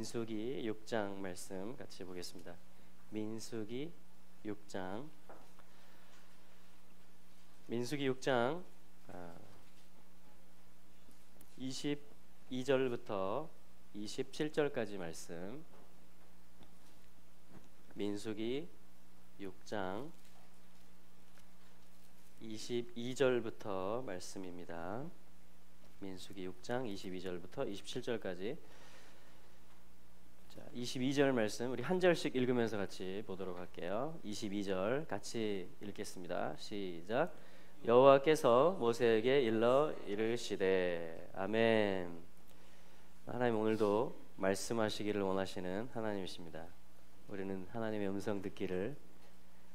민수기 6장 말씀 같이 보겠습니다. 민수기 6장 22절부터 27절까지 말씀. 민수기 6장 22절부터 말씀입니다. 민수기 6장 22절부터 27절까지. 자, 22절 말씀 우리 한 절씩 읽으면서 같이 보도록 할게요. 22절 같이 읽겠습니다. 시작. 여호와께서 모세에게 일러 이르시되. 아멘. 하나님 오늘도 말씀하시기를 원하시는 하나님이십니다. 우리는 하나님의 음성 듣기를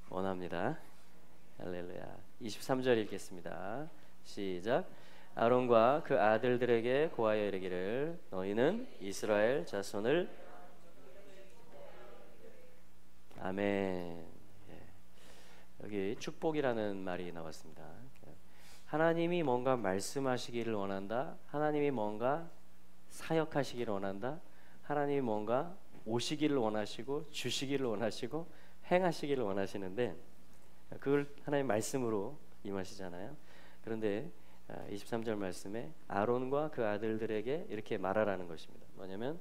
원합니다. 할렐루야. 23절 읽겠습니다. 시작. 아론과 그 아들들에게 고하여 이르기를 너희는 이스라엘 자손을. 아멘. 예. 여기 축복이라는 말이 나왔습니다. 하나님이 뭔가 말씀하시기를 원한다. 하나님이 뭔가 사역하시기를 원한다. 하나님이 뭔가 오시기를 원하시고 주시기를 원하시고 행하시기를 원하시는데 그걸 하나님 말씀으로 임하시잖아요. 그런데 23절 말씀에 아론과 그 아들들에게 이렇게 말하라는 것입니다. 뭐냐면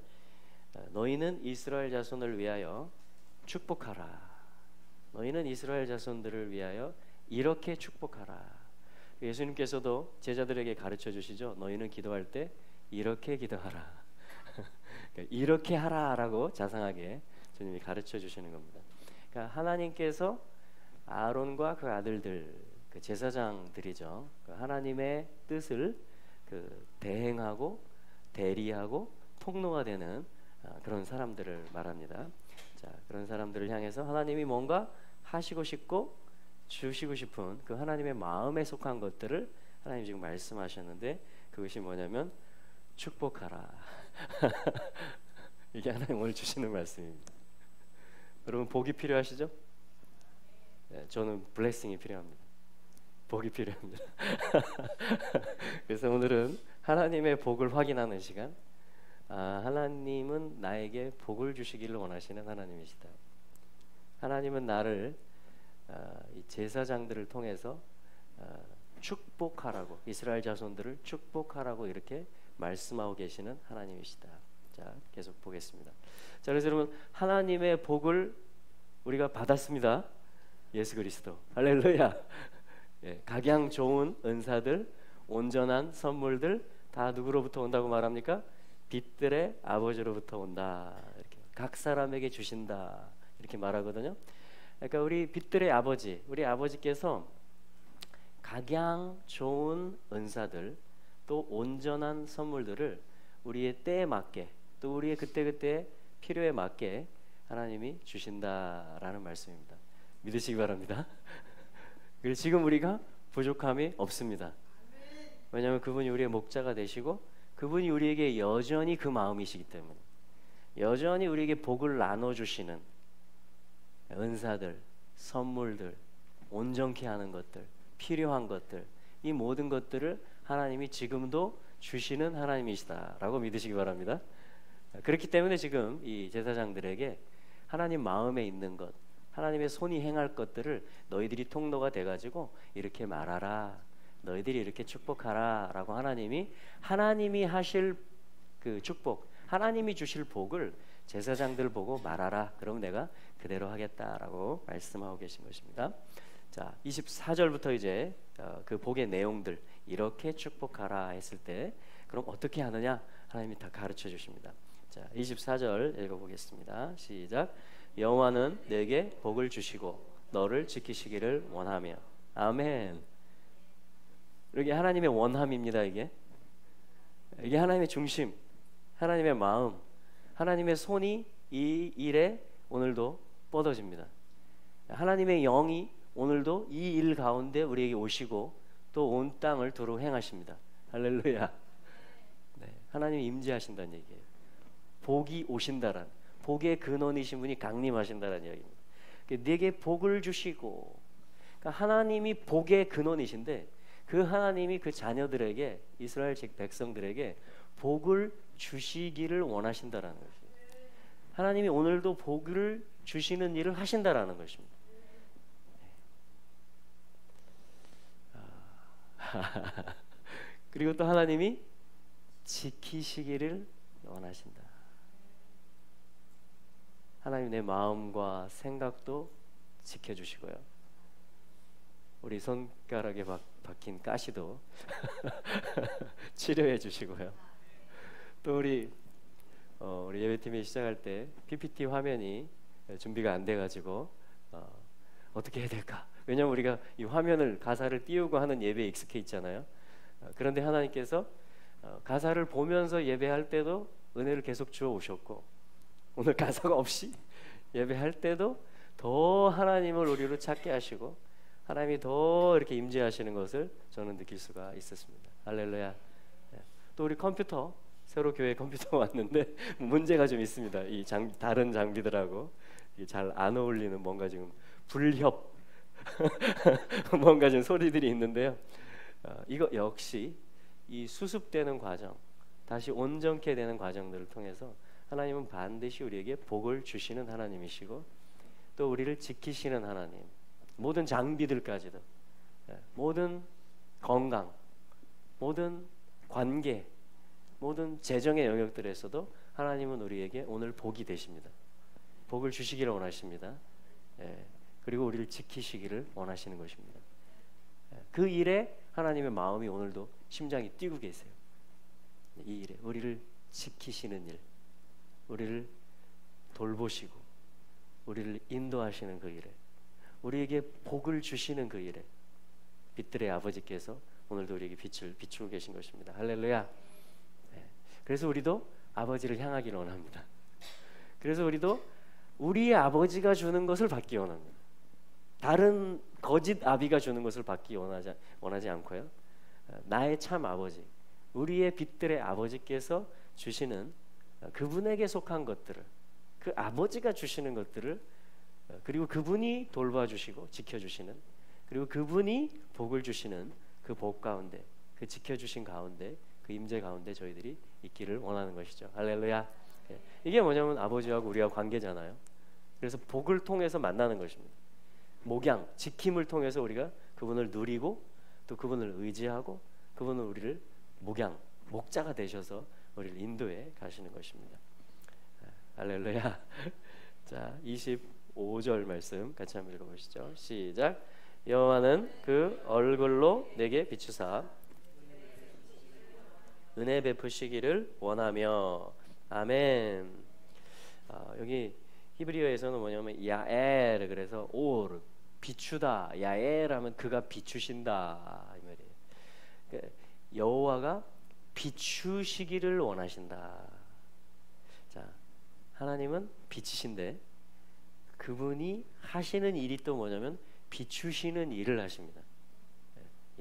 너희는 이스라엘 자손을 위하여 축복하라. 너희는 이스라엘 자손들을 위하여 이렇게 축복하라. 예수님께서도 제자들에게 가르쳐 주시죠. 너희는 기도할 때 이렇게 기도하라. 이렇게 하라라고 자상하게 주님이 가르쳐 주시는 겁니다. 그러니까 하나님께서 아론과 그 아들들, 그 제사장들이죠. 그 하나님의 뜻을 대행하고 대리하고 통로가 되는 그런 사람들을 말합니다. 자, 그런 사람들을 향해서 하나님이 뭔가 하시고 싶고 주시고 싶은 그 하나님의 마음에 속한 것들을 하나님 지금 말씀하셨는데 그것이 뭐냐면 축복하라. 이게 하나님 오늘 주시는 말씀입니다. 여러분 복이 필요하시죠? 네, 저는 블레싱이 필요합니다. 복이 필요합니다. 그래서 오늘은 하나님의 복을 확인하는 시간. 하나님은 나에게 복을 주시기를 원하시는 하나님이시다. 하나님은 나를 이 제사장들을 통해서 축복하라고, 이스라엘 자손들을 축복하라고 이렇게 말씀하고 계시는 하나님이시다. 자, 계속 보겠습니다. 자, 그래서 여러분 하나님의 복을 우리가 받았습니다. 예수 그리스도. 할렐루야. 예, 각양 좋은 은사들, 온전한 선물들 다 누구로부터 온다고 말합니까? 빛들의 아버지로부터 온다. 이렇게 각 사람에게 주신다. 이렇게 말하거든요. 그러니까 우리 빛들의 아버지, 우리 아버지께서 각양 좋은 은사들 또 온전한 선물들을 우리의 때에 맞게 또 우리의 그때그때 필요에 맞게 하나님이 주신다라는 말씀입니다. 믿으시기 바랍니다. 그래서 지금 우리가 부족함이 없습니다. 왜냐하면 그분이 우리의 목자가 되시고 그분이 우리에게 여전히 그 마음이시기 때문에 여전히 우리에게 복을 나눠주시는 은사들, 선물들, 온전케 하는 것들, 필요한 것들 이 모든 것들을 하나님이 지금도 주시는 하나님이시다라고 믿으시기 바랍니다. 그렇기 때문에 지금 이 제사장들에게 하나님 마음에 있는 것 하나님의 손이 행할 것들을 너희들이 통로가 돼가지고 이렇게 말하라. 너희들이 이렇게 축복하라 라고 하나님이 하실 그 축복 하나님이 주실 복을 제사장들 보고 말하라. 그럼 내가 그대로 하겠다라고 말씀하고 계신 것입니다. 자, 24절부터 이제 그 복의 내용들 이렇게 축복하라 했을 때 그럼 어떻게 하느냐 하나님이 다 가르쳐 주십니다. 자, 24절 읽어보겠습니다. 시작. 여호와는 내게 복을 주시고 너를 지키시기를 원하며. 아멘. 이게 하나님의 원함입니다. 이게 하나님의 중심, 하나님의 마음, 하나님의 손이 이 일에 오늘도 뻗어집니다. 하나님의 영이 오늘도 이 일 가운데 우리에게 오시고 또 온 땅을 두루 행하십니다. 할렐루야. 네, 하나님이 임재하신다는 얘기예요. 복이 오신다란 복의 근원이신 분이 강림하신다는 이야기입니다. 내게 복을 주시고 그러니까 하나님이 복의 근원이신데 그 하나님이 그 자녀들에게 이스라엘 백성들에게 복을 주시기를 원하신다라는 것이에요. 하나님이 오늘도 복을 주시는 일을 하신다라는 것입니다. 그리고 또 하나님이 지키시기를 원하신다. 하나님 내 마음과 생각도 지켜주시고요. 우리 손가락에 박힌 가시도 치료해 주시고요. 또 우리 예배팀이 시작할 때 PPT 화면이 준비가 안 돼가지고 어떻게 해야 될까? 왜냐하면 우리가 이 화면을 가사를 띄우고 하는 예배에 익숙해 있잖아요. 그런데 하나님께서 가사를 보면서 예배할 때도 은혜를 계속 주어 오셨고, 오늘 가사가 없이 예배할 때도 더 하나님을 우리로 찾게 하시고 하나님이 더 이렇게 임재하시는 것을 저는 느낄 수가 있었습니다. 할렐루야. 또 우리 컴퓨터, 새로 교회 컴퓨터가 왔는데 문제가 좀 있습니다. 이 다른 장비들하고 잘 안 어울리는 뭔가 지금 불협 뭔가 좀 소리들이 있는데요. 이거 역시 이 수습되는 과정, 다시 온전케 되는 과정들을 통해서 하나님은 반드시 우리에게 복을 주시는 하나님이시고 또 우리를 지키시는 하나님, 모든 장비들까지도, 모든 건강, 모든 관계, 모든 재정의 영역들에서도 하나님은 우리에게 오늘 복이 되십니다. 복을 주시기를 원하십니다. 그리고 우리를 지키시기를 원하시는 것입니다. 그 일에 하나님의 마음이 오늘도 심장이 뛰고 계세요. 이 일에 우리를 지키시는 일, 우리를 돌보시고 우리를 인도하시는 그 일에, 우리에게 복을 주시는 그 일에 빛들의 아버지께서 오늘도 우리에게 빛을 비추고 계신 것입니다. 할렐루야. 그래서 우리도 아버지를 향하기를 원합니다. 그래서 우리도 우리의 아버지가 주는 것을 받기 원합니다. 다른 거짓 아비가 주는 것을 받기 원하지 않고요. 나의 참 아버지, 우리의 빛들의 아버지께서 주시는 그분에게 속한 것들을, 그 아버지가 주시는 것들을, 그리고 그분이 돌봐주시고 지켜주시는, 그리고 그분이 복을 주시는 그 복 가운데, 그 지켜주신 가운데, 그 임재 가운데 저희들이 있기를 원하는 것이죠. 할렐루야. 이게 뭐냐면 아버지하고 우리와 관계잖아요. 그래서 복을 통해서 만나는 것입니다. 목양, 지킴을 통해서 우리가 그분을 누리고 또 그분을 의지하고 그분은 우리를 목자가 되셔서 우리를 인도해 가시는 것입니다. 할렐루야. 자, 25절 말씀 같이 한번 읽어보시죠. 시작. 여호와는 그 얼굴로 내게 비추사 은혜 베푸시기를 원하며. 아멘. 여기 히브리어에서는 뭐냐면 야엘, 그래서 올, 비추다. 야엘 하면 그가 비추신다 이 말이에요. 그러니까 여호와가 비추시기를 원하신다. 자, 하나님은 빛이신데 그분이 하시는 일이 또 뭐냐면 비추시는 일을 하십니다.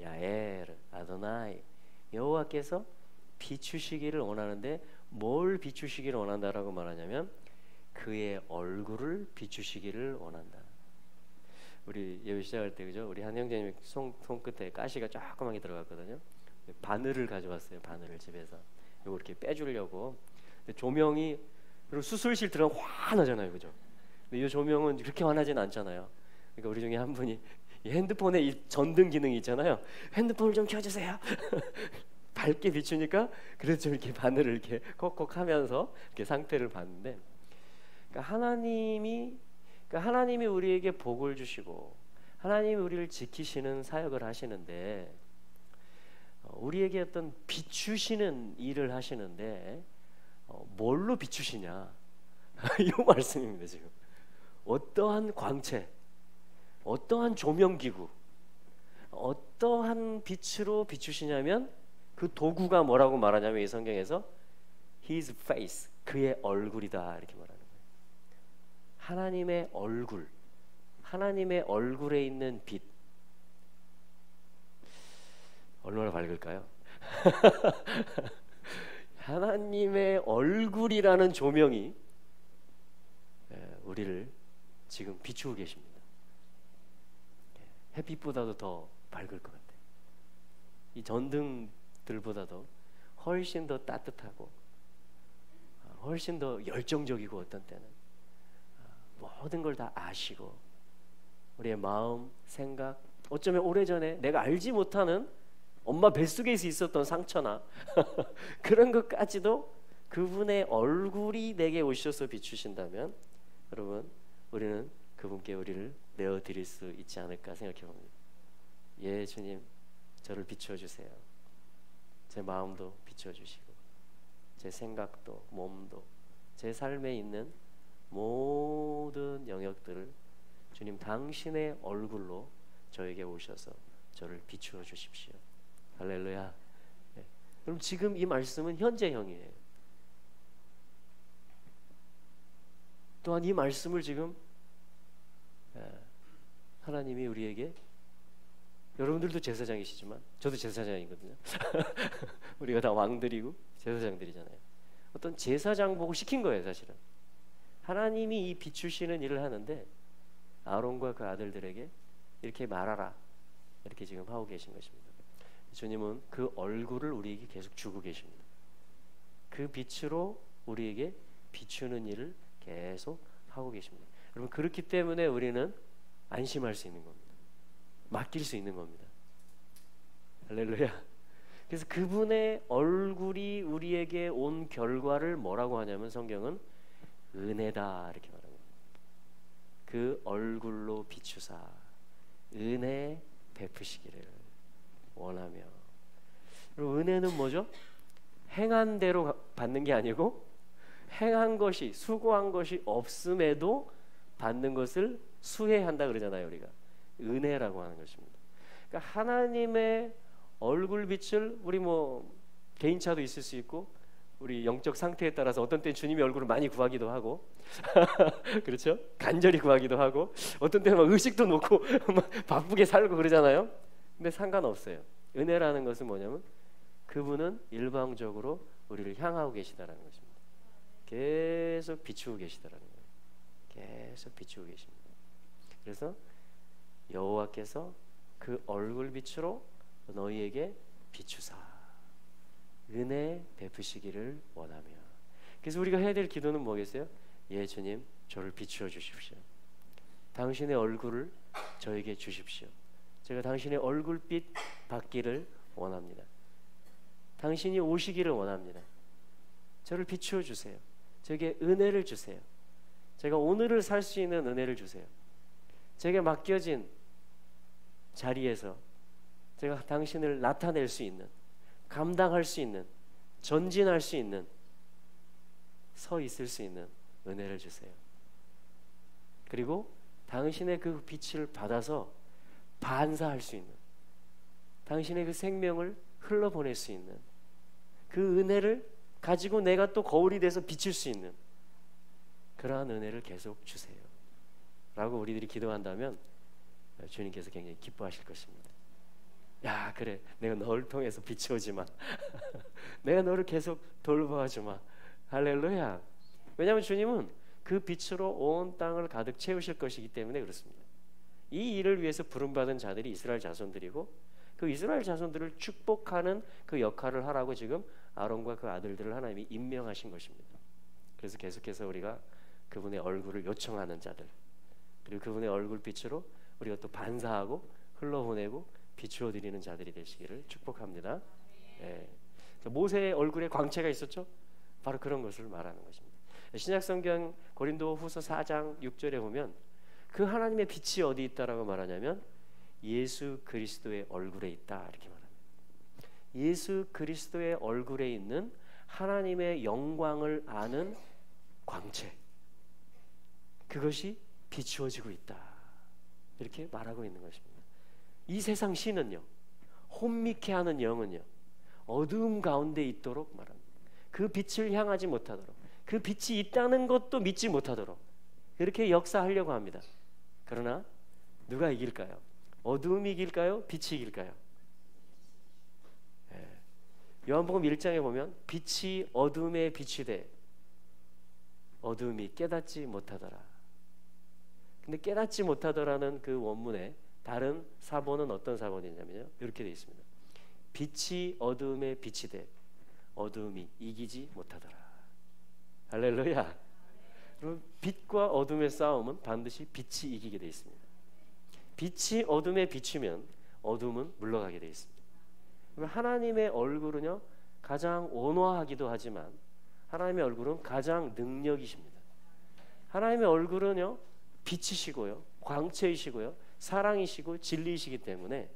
야엘, 아도나이, 여호와께서 비추시기를 원하는데 뭘 비추시기를 원한다라고 말하냐면 그의 얼굴을 비추시기를 원한다. 우리 예배 시작할 때 그죠? 우리 한 형제님이 손끝에 가시가 조그맣게 들어갔거든요. 바늘을 가져왔어요. 바늘을 집에서 이거 이렇게 빼주려고. 근데 조명이, 그리고 수술실 들어가면 환하잖아요, 그죠? 근데 이 조명은 그렇게 환하진 않잖아요. 그러니까 우리 중에 한 분이 이 핸드폰에 이 전등 기능이 있잖아요. 핸드폰을 좀 켜주세요. 밝게 비추니까 그래서 좀 이렇게 바늘을 이렇게 콕콕하면서 이렇게 상태를 봤는데, 그러니까 하나님이 우리에게 복을 주시고 하나님이 우리를 지키시는 사역을 하시는데, 우리에게 어떤 비추시는 일을 하시는데 뭘로 비추시냐 이 말씀입니다. 지금 어떠한 광채, 어떠한 조명기구, 어떠한 빛으로 비추시냐면 그 도구가 뭐라고 말하냐면 이 성경에서 His face, 그의 얼굴이다 이렇게 말하는 거예요. 하나님의 얼굴, 하나님의 얼굴에 있는 빛 얼마나 밝을까요? 하나님의 얼굴이라는 조명이 우리를 지금 비추고 계십니다. 햇빛보다도 더 밝을 것 같아요. 이 전등들보다도 훨씬 더 따뜻하고 훨씬 더 열정적이고 어떤 때는 모든 걸 다 아시고 우리의 마음, 생각, 어쩌면 오래전에 내가 알지 못하는 엄마 뱃속에서 있었던 상처나 그런 것까지도 그분의 얼굴이 내게 오셔서 비추신다면 여러분 우리는 그분께 우리를 내어드릴 수 있지 않을까 생각해 봅니다. 예, 주님 저를 비추어 주세요. 제 마음도 비추어 주시고 제 생각도 몸도 제 삶에 있는 모든 영역들을 주님 당신의 얼굴로 저에게 오셔서 저를 비추어 주십시오. 할렐루야. 네. 그럼 지금 이 말씀은 현재형이에요. 또한 이 말씀을 지금 하나님이 우리에게, 여러분들도 제사장이시지만 저도 제사장이거든요. 우리가 다 왕들이고 제사장들이잖아요. 어떤 제사장 보고 시킨 거예요. 사실은 하나님이 이 비추시는 일을 하는데 아론과 그 아들들에게 이렇게 말하라, 이렇게 지금 하고 계신 것입니다. 주님은 그 얼굴을 우리에게 계속 주고 계십니다. 그 빛으로 우리에게 비추는 일을 계속 하고 계십니다. 여러분 그렇기 때문에 우리는 안심할 수 있는 겁니다. 맡길 수 있는 겁니다. 할렐루야. 그래서 그분의 얼굴이 우리에게 온 결과를 뭐라고 하냐면 성경은 은혜다 이렇게 말합니다. 그 얼굴로 비추사 은혜 베푸시기를 원하며. 그리고 은혜는 뭐죠? 행한 대로 받는 게 아니고 행한 것이, 수고한 것이 없음에도 받는 것을 수혜한다 그러잖아요. 우리가 은혜라고 하는 것입니다. 그러니까 하나님의 얼굴빛을 우리 뭐 개인차도 있을 수 있고 우리 영적 상태에 따라서 어떤 때는 주님의 얼굴을 많이 구하기도 하고 그렇죠? 간절히 구하기도 하고 어떤 때는 막 의식도 놓고 막 바쁘게 살고 그러잖아요. 근데 상관없어요. 은혜라는 것은 뭐냐면 그분은 일방적으로 우리를 향하고 계시다라는 것입니다. 계속 비추고 계시다라는 거예요. 계속 비추고 계십니다. 그래서 여호와께서 그 얼굴빛으로 너희에게 비추사 은혜 베푸시기를 원하며. 그래서 우리가 해야 될 기도는 뭐겠어요? 예, 주님 저를 비추어 주십시오. 당신의 얼굴을 저에게 주십시오. 제가 당신의 얼굴빛 받기를 원합니다. 당신이 오시기를 원합니다. 저를 비추어 주세요. 저에게 은혜를 주세요. 제가 오늘을 살 수 있는 은혜를 주세요. 제게 맡겨진 자리에서 제가 당신을 나타낼 수 있는, 감당할 수 있는, 전진할 수 있는, 서 있을 수 있는 은혜를 주세요. 그리고 당신의 그 빛을 받아서 반사할 수 있는, 당신의 그 생명을 흘러보낼 수 있는 그 은혜를 가지고 내가 또 거울이 돼서 비칠 수 있는 그러한 은혜를 계속 주세요 라고 우리들이 기도한다면 주님께서 굉장히 기뻐하실 것입니다. 야, 그래, 내가 너를 통해서 비추어주마. 내가 너를 계속 돌보아주마. 할렐루야. 왜냐하면 주님은 그 빛으로 온 땅을 가득 채우실 것이기 때문에 그렇습니다. 이 일을 위해서 부름받은 자들이 이스라엘 자손들이고 그 이스라엘 자손들을 축복하는 그 역할을 하라고 지금 아론과 그 아들들을 하나님이 임명하신 것입니다. 그래서 계속해서 우리가 그분의 얼굴을 요청하는 자들, 그리고 그분의 얼굴빛으로 우리가 또 반사하고 흘러보내고 비추어 드리는 자들이 되시기를 축복합니다. 네. 모세의 얼굴에 광채가 있었죠? 바로 그런 것을 말하는 것입니다. 신약성경 고린도후서 4장 6절에 보면 그 하나님의 빛이 어디 있다라고 말하냐면 예수 그리스도의 얼굴에 있다 이렇게 말합니다. 예수 그리스도의 얼굴에 있는 하나님의 영광을 아는 광채, 그것이 비추어지고 있다 이렇게 말하고 있는 것입니다. 이 세상 신은요, 혼미케 하는 영은요, 어두움 가운데 있도록 말합니다. 그 빛을 향하지 못하도록, 그 빛이 있다는 것도 믿지 못하도록 그렇게 역사하려고 합니다. 그러나 누가 이길까요? 어두움이 이길까요? 빛이 이길까요? 요한복음 1장에 보면 빛이 어둠에 비추되 어둠이 깨닫지 못하더라. 근데 깨닫지 못하더라는 그 원문에 다른 사본은 어떤 사본이냐면요, 이렇게 되어 있습니다. 빛이 어둠에 비치되 어둠이 이기지 못하더라. 할렐루야. 그럼 빛과 어둠의 싸움은 반드시 빛이 이기게 되어 있습니다. 빛이 어둠에 비추면 어둠은 물러가게 되어 있습니다. 그럼 하나님의 얼굴은요 가장 온화하기도 하지만 하나님의 얼굴은 가장 능력이십니다. 하나님의 얼굴은요 빛이시고요 광채이시고요 사랑이시고 진리이시기 때문에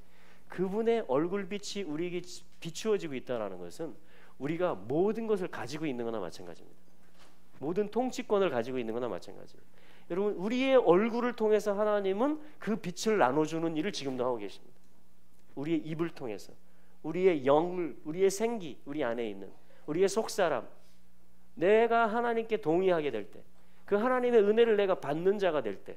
그분의 얼굴빛이 우리에게 비추어지고 있다는 것은 우리가 모든 것을 가지고 있는 거나 마찬가지입니다. 모든 통치권을 가지고 있는 거나 마찬가지예요. 여러분 우리의 얼굴을 통해서 하나님은 그 빛을 나눠주는 일을 지금도 하고 계십니다. 우리의 입을 통해서 우리의 영을, 우리의 생기, 우리 안에 있는 우리의 속사람, 내가 하나님께 동의하게 될 때, 그 하나님의 은혜를 내가 받는 자가 될 때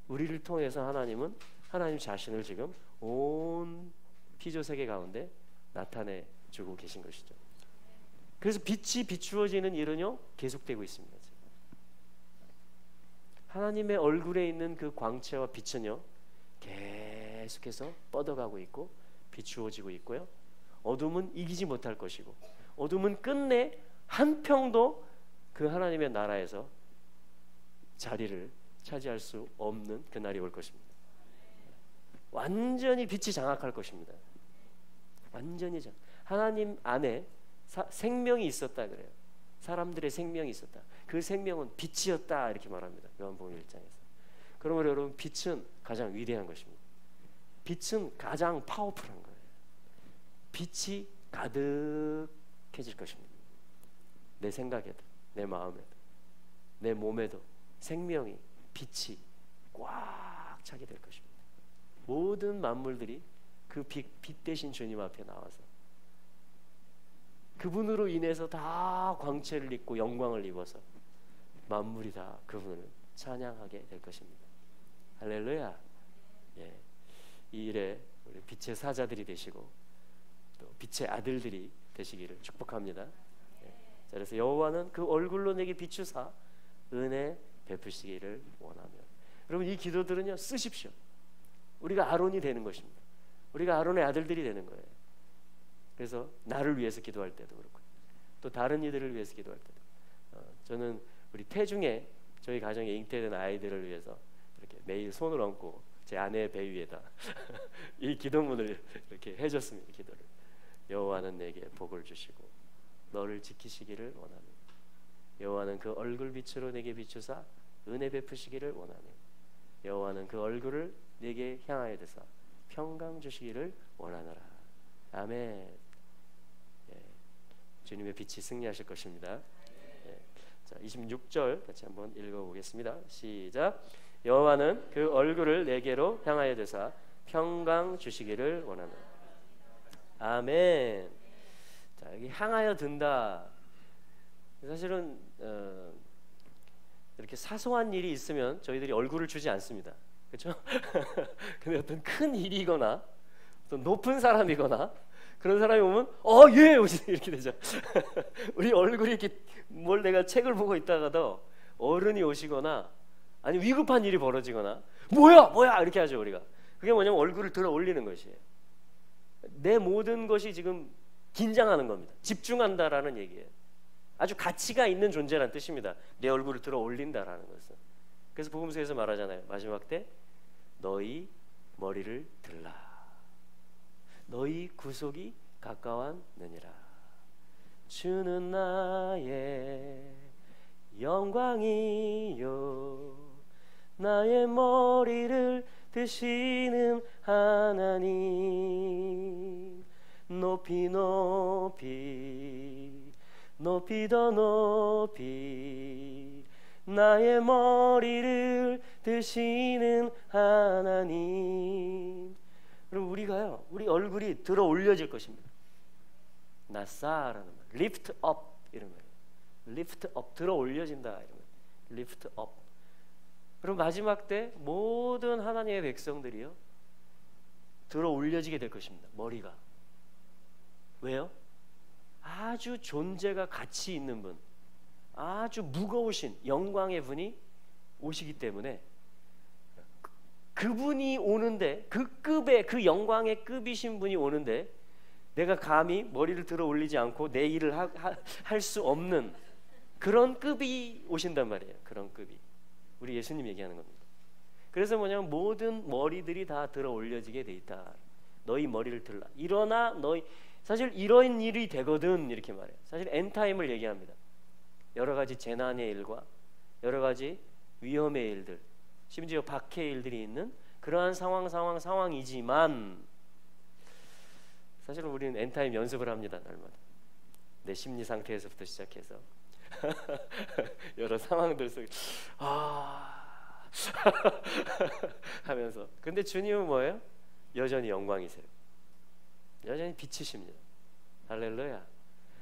우리를 통해서 하나님은 하나님 자신을 지금 온 피조 세계 가운데 나타내 주고 계신 것이죠. 그래서 빛이 비추어지는 일은요 계속되고 있습니다. 하나님의 얼굴에 있는 그 광채와 빛은요 계속해서 뻗어가고 있고 비추어지고 있고요. 어둠은 이기지 못할 것이고 어둠은 끝내 한 평도 그 하나님의 나라에서 자리를 차지할 수 없는 그날이 올 것입니다. 완전히 빛이 장악할 것입니다. 완전히 하나님 안에 생명이 있었다 그래요. 사람들의 생명이 있었다. 그 생명은 빛이었다 이렇게 말합니다. 요한복음 1장에서. 그러므로 여러분 빛은 가장 위대한 것입니다. 빛은 가장 파워풀한 거예요. 빛이 가득해질 것입니다. 내 생각에도 내 마음에도 내 몸에도 생명이 빛이 꽉 차게 될 것입니다. 모든 만물들이 그 빛 대신 주님 앞에 나와서 그분으로 인해서 다 광채를 입고 영광을 입어서 만물이 다 그분을 찬양하게 될 것입니다. 할렐루야. 예. 이 일에 우리 빛의 사자들이 되시고 또 빛의 아들들이 되시기를 축복합니다. 예. 자, 그래서 여호와는 그 얼굴로 내게 비추사 은혜 베푸시기를 원하며. 여러분 이 기도들은요 쓰십시오. 우리가 아론이 되는 것입니다. 우리가 아론의 아들들이 되는 거예요. 그래서 나를 위해서 기도할 때도 그렇고 또 다른 이들을 위해서 기도할 때도 저는 우리 태중에 저희 가정에 잉태된 아이들을 위해서 이렇게 매일 손을 얹고 제 아내의 배 위에다 이 기도문을 이렇게 해줬습니다. 기도를 여호와는 내게 복을 주시고 너를 지키시기를 원하며 여호와는 그 얼굴빛으로 내게 비추사 은혜 베푸시기를 원하며 여호와는 그 얼굴을 내게 향하여 드사 평강 주시기를 원하노라. 아멘. 주님의 빛이 승리하실 것입니다. 예. 자, 26절 같이 한번 읽어보겠습니다. 시작. 여호와는 그 얼굴을 내게로 향하여 드사 평강 주시기를 원하노라. 아멘. 자, 여기 향하여 든다. 사실은 이렇게 사소한 일이 있으면 저희들이 얼굴을 주지 않습니다. 그렇죠? 근데 어떤 큰 일이거나 어떤 높은 사람이거나 그런 사람이 오면 예 이렇게 되죠. 우리 얼굴이 이렇게 뭘 내가 책을 보고 있다가도 어른이 오시거나 아니 위급한 일이 벌어지거나 뭐야 이렇게 하죠. 우리가 그게 뭐냐면 얼굴을 들어 올리는 것이에요. 내 모든 것이 지금 긴장하는 겁니다. 집중한다라는 얘기예요. 아주 가치가 있는 존재라는 뜻입니다. 내 얼굴을 들어 올린다라는 것은. 그래서 복음서에서 말하잖아요. 마지막 때 너희 머리를 들라. 너희 구속이 가까웠느니라. 주는 나의 영광이요 나의 머리를 드시는 하나님 높이 높이 높이 더 높이 나의 머리를 드시는 하나님. 그럼 우리가요 우리 얼굴이 들어 올려질 것입니다. 나사라는 말 lift up 이런 거예요. lift up 들어 올려진다 이런 거예요. lift up. 그럼 마지막 때 모든 하나님의 백성들이요 들어 올려지게 될 것입니다. 머리가. 왜요? 아주 존재가 가치 있는 분, 아주 무거우신 영광의 분이 오시기 때문에 그분이 오는데 그 급의 그 영광의 급이신 분이 오는데 내가 감히 머리를 들어 올리지 않고 내 일을 할 수 없는 그런 급이 오신단 말이에요. 그런 급이. 우리 예수님 얘기하는 겁니다. 그래서 뭐냐면 모든 머리들이 다 들어 올려지게 돼 있다. 너희 머리를 들라. 일어나 너희, 사실 이런 일이 되거든 이렇게 말해요. 사실 엔타임을 얘기합니다. 여러 가지 재난의 일과 여러 가지 위험의 일들, 심지어 박해의 일들이 있는 그러한 상황이지만 사실 우리는 엔타임 연습을 합니다. 날마다 내 심리 상태에서부터 시작해서 여러 상황들 속에 하면서, 근데 주님은 뭐예요? 여전히 영광이세요. 여전히 빛이십니다. 할렐루야.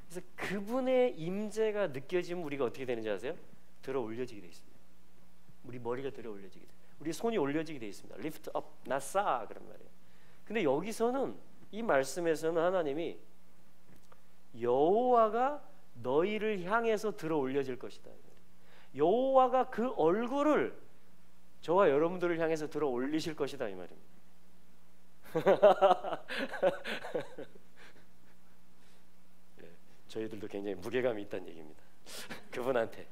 그래서 그분의 임재가 느껴지면 우리가 어떻게 되는지 아세요? 들어 올려지게 돼 있습니다. 우리 머리가 들어 올려지게 돼, 우리 손이 올려지게 돼 있습니다. lift up, not 싸 그런 말이에요. 근데 여기서는 이 말씀에서는 하나님이 여호와가 너희를 향해서 들어 올려질 것이다. 여호와가 그 얼굴을 저와 여러분들을 향해서 들어 올리실 것이다 이 말입니다. 네, 저희들도 굉장히 무게감이 있다는 얘기입니다. 그분한테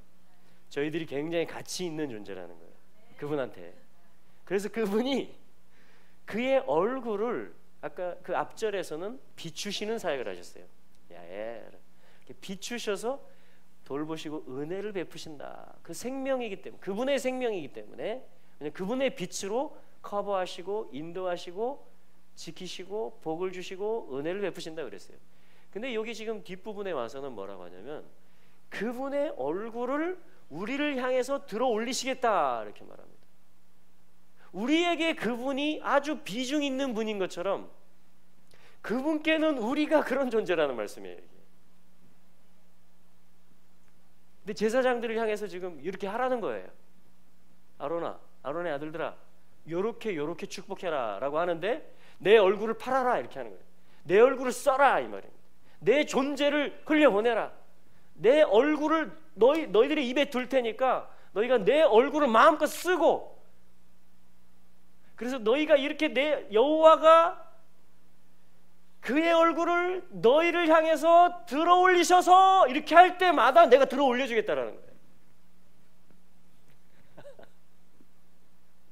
저희들이 굉장히 가치 있는 존재라는 거예요. 그분한테. 그래서 그분이 그의 얼굴을 아까 그 앞절에서는 비추시는 사역을 하셨어요. 야에 비추셔서 돌보시고 은혜를 베푸신다. 그 생명이기 때문에, 그분의 생명이기 때문에 그분의 빛으로 커버하시고 인도하시고 지키시고 복을 주시고 은혜를 베푸신다 그랬어요. 근데 여기 지금 뒷부분에 와서는 뭐라고 하냐면 그분의 얼굴을 우리를 향해서 들어 올리시겠다 이렇게 말합니다. 우리에게 그분이 아주 비중 있는 분인 것처럼 그분께는 우리가 그런 존재라는 말씀이에요. 근데 제사장들을 향해서 지금 이렇게 하라는 거예요. 아론의 아들들아, 요렇게 축복해라 라고 하는데 내 얼굴을 팔아라 이렇게 하는 거예요. 내 얼굴을 써라 이 말입니다. 내 존재를 흘려보내라. 내 얼굴을 너희들의 입에 둘 테니까 너희가 내 얼굴을 마음껏 쓰고, 그래서 너희가 이렇게 내 여호와가 그의 얼굴을 너희를 향해서 들어 올리셔서 이렇게 할 때마다 내가 들어 올려주겠다라는 거예요.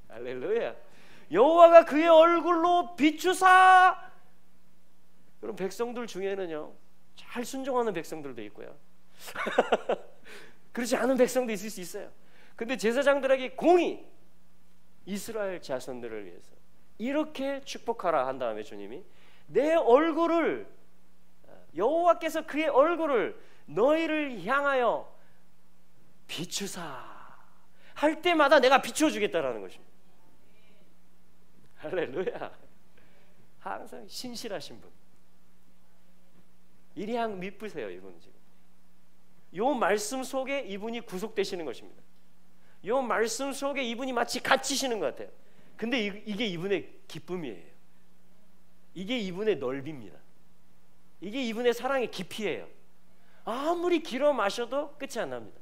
할렐루야. 여호와가 그의 얼굴로 비추사. 그럼 백성들 중에는요 잘 순종하는 백성들도 있고요 그렇지 않은 백성도 있을 수 있어요. 근데 제사장들에게 공의, 이스라엘 자손들을 위해서 이렇게 축복하라 한 다음에 주님이 내 얼굴을, 여호와께서 그의 얼굴을 너희를 향하여 비추사 할 때마다 내가 비춰주겠다라는 것입니다. 할렐루야. 항상 신실하신 분. 이리양 미쁘세요 이분은. 지금 요 말씀 속에 이분이 구속되시는 것입니다. 요 말씀 속에 이분이 마치 갇히시는 것 같아요. 근데 이게 이분의 기쁨이에요. 이게 이분의 넓입니다. 이게 이분의 사랑의 깊이예요. 아무리 길어 마셔도 끝이 안 납니다.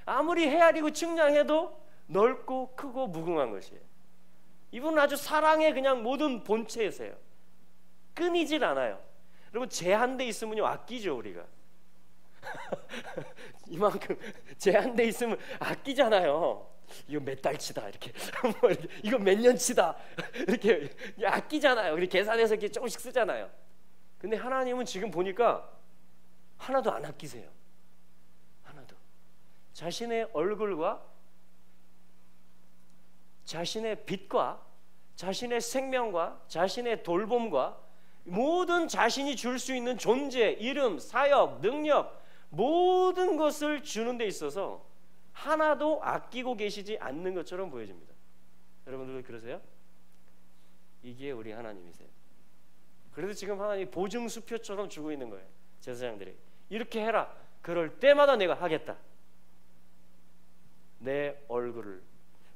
아무리 헤아리고 측량해도 넓고 크고 무궁한 것이에요. 이분은 아주 사랑의 그냥 모든 본체이세요. 끊이질 않아요. 여러분 제한돼 있으면요 아끼죠 우리가. 이만큼 제한돼 있으면 아끼잖아요. 이거 몇 달치다 이렇게, 이거 몇 년치다 이렇게 아끼잖아요. 우리 계산해서 이렇게 조금씩 쓰잖아요. 근데 하나님은 지금 보니까 하나도 안 아끼세요. 하나도. 자신의 얼굴과 자신의 빛과 자신의 생명과 자신의 돌봄과 모든 자신이 줄 수 있는 존재, 이름, 사역, 능력, 모든 것을 주는 데 있어서 하나도 아끼고 계시지 않는 것처럼 보여집니다. 여러분들도 그러세요? 이게 우리 하나님이세요. 그래서 지금 하나님이 보증수표처럼 주고 있는 거예요. 제사장들이 이렇게 해라. 그럴 때마다 내가 하겠다. 내 얼굴을,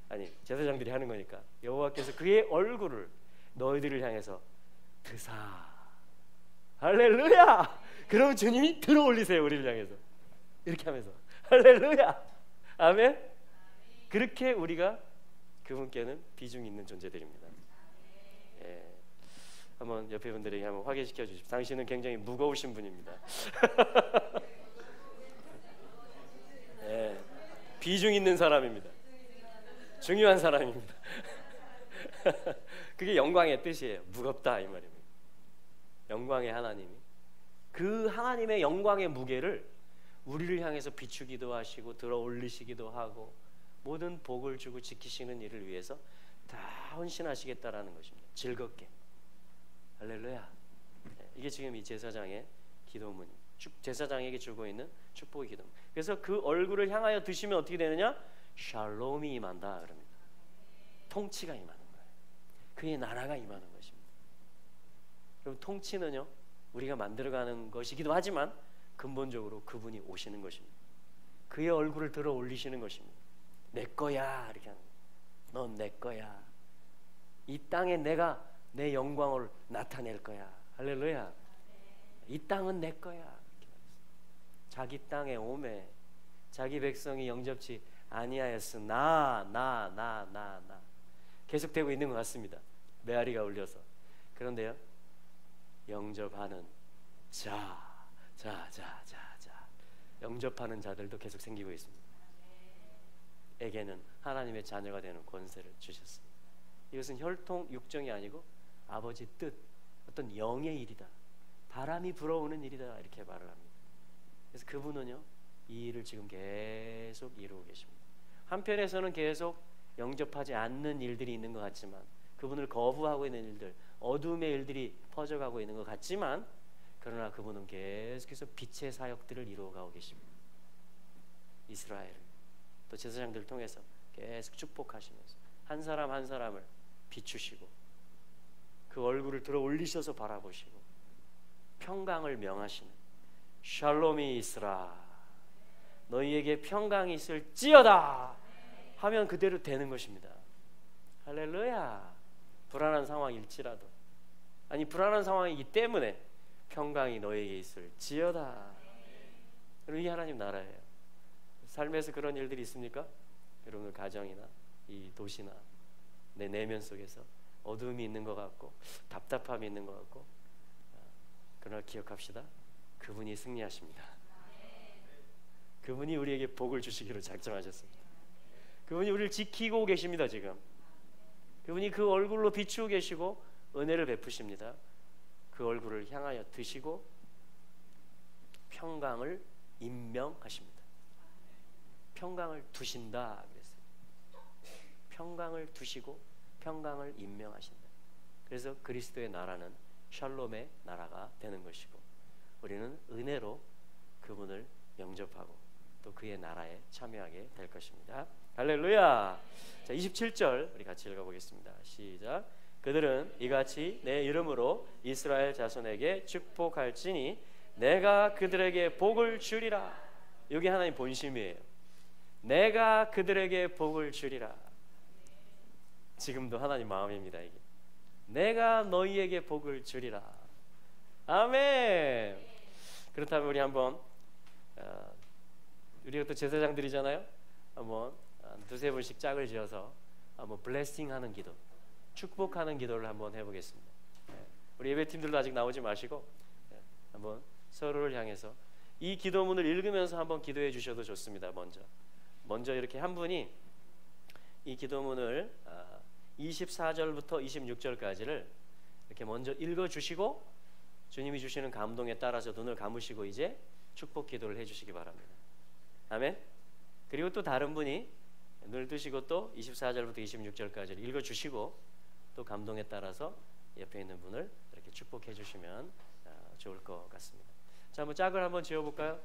아니 제사장들이 하는 거니까 여호와께서 그의 얼굴을 너희들을 향해서 드사. 할렐루야. 그러면 주님이 들어 올리세요 우리를 향해서 이렇게 하면서. 할렐루야. 아멘. 그렇게 우리가 그분께는 비중 있는 존재들입니다. 예. 한번 옆에 분들에게 한번 확인시켜 주십시오. 당신은 굉장히 무거우신 분입니다. 예, 비중 있는 사람입니다. 중요한 사람입니다. 그게 영광의 뜻이에요. 무겁다 이 말입니다. 영광의 하나님이 그 하나님의 영광의 무게를 우리를 향해서 비추기도 하시고 들어 올리시기도 하고 모든 복을 주고 지키시는 일을 위해서 다 헌신하시겠다라는 것입니다. 즐겁게. 할렐루야. 이게 지금 이 제사장의 기도문이 제사장에게 주고 있는 축복의 기도문. 그래서 그 얼굴을 향하여 드시면 어떻게 되느냐? 샬롬이 임한다 그럽니다. 통치가 임하는 거예요. 그의 나라가 임하는 것입니다. 그럼 통치는요 우리가 만들어가는 것이기도 하지만 근본적으로 그분이 오시는 것입니다. 그의 얼굴을 들어 올리시는 것입니다. 내 거야 이렇게 하는 거예요. 넌 내 거야. 이 땅에 내가 내 영광을 나타낼 거야. 할렐루야. 이 땅은 내 거야. 자기 땅에 오매 자기 백성이 영접치 아니하였으나 나 계속되고 있는 것 같습니다. 메아리가 울려서. 그런데요 영접하는 자 영접하는 자들도 계속 생기고 있습니다. 에게는 하나님의 자녀가 되는 권세를 주셨습니다. 이것은 혈통 육정이 아니고 아버지 뜻, 어떤 영의 일이다. 바람이 불어오는 일이다 이렇게 말을 합니다. 그래서 그분은요 이 일을 지금 계속 이루고 계십니다. 한편에서는 계속 영접하지 않는 일들이 있는 것 같지만 그분을 거부하고 있는 일들, 어둠의 일들이 퍼져가고 있는 것 같지만 그러나 그분은 계속해서 빛의 사역들을 이루어가고 계십니다. 이스라엘을 또 제사장들을 통해서 계속 축복하시면서 한 사람 한 사람을 비추시고 그 얼굴을 들어 올리셔서 바라보시고 평강을 명하시는 샬롬이 있으라 너희에게 평강이 있을지어다 하면 그대로 되는 것입니다. 할렐루야. 불안한 상황일지라도 아니 불안한 상황이기 때문에 평강이 너희에게 있을지어다. 여러분 이 하나님 나라예요. 삶에서 그런 일들이 있습니까? 여러분들 가정이나 이 도시나 내 내면 속에서 어두움이 있는 것 같고 답답함이 있는 것 같고 그러나 기억합시다. 그분이 승리하십니다. 그분이 우리에게 복을 주시기로 작정하셨습니다. 그분이 우리를 지키고 계십니다. 지금 그분이 그 얼굴로 비추고 계시고 은혜를 베푸십니다. 그 얼굴을 향하여 드시고 평강을 임명하십니다. 평강을 두신다 그랬어요. 평강을 두시고 평강을 임명하신다. 그래서 그리스도의 나라는 샬롬의 나라가 되는 것이고 우리는 은혜로 그분을 영접하고 또 그의 나라에 참여하게 될 것입니다. 할렐루야. 자, 27절 우리 같이 읽어보겠습니다. 시작. 그들은 이같이 내 이름으로 이스라엘 자손에게 축복할지니 내가 그들에게 복을 주리라. 이게 하나님 본심이에요. 내가 그들에게 복을 주리라. 지금도 하나님 마음입니다. 이게 내가 너희에게 복을 주리라. 아멘. 그렇다면 우리 한번 우리가 또 제사장들이잖아요. 한번 두세 분씩 짝을 지어서 한번 블레싱하는 기도, 축복하는 기도를 한번 해보겠습니다. 우리 예배팀들도 아직 나오지 마시고 한번 서로를 향해서 이 기도문을 읽으면서 한번 기도해 주셔도 좋습니다. 먼저 이렇게 한 분이 이 기도문을 24절부터 26절까지를 이렇게 먼저 읽어주시고 주님이 주시는 감동에 따라서 눈을 감으시고 이제 축복 기도를 해주시기 바랍니다. 아멘. 그리고 또 다른 분이 눈을 뜨시고 또 24절부터 26절까지를 읽어주시고 또 감동에 따라서 옆에 있는 분을 이렇게 축복해 주시면 좋을 것 같습니다. 자, 한번 짝을 한번 지어볼까요?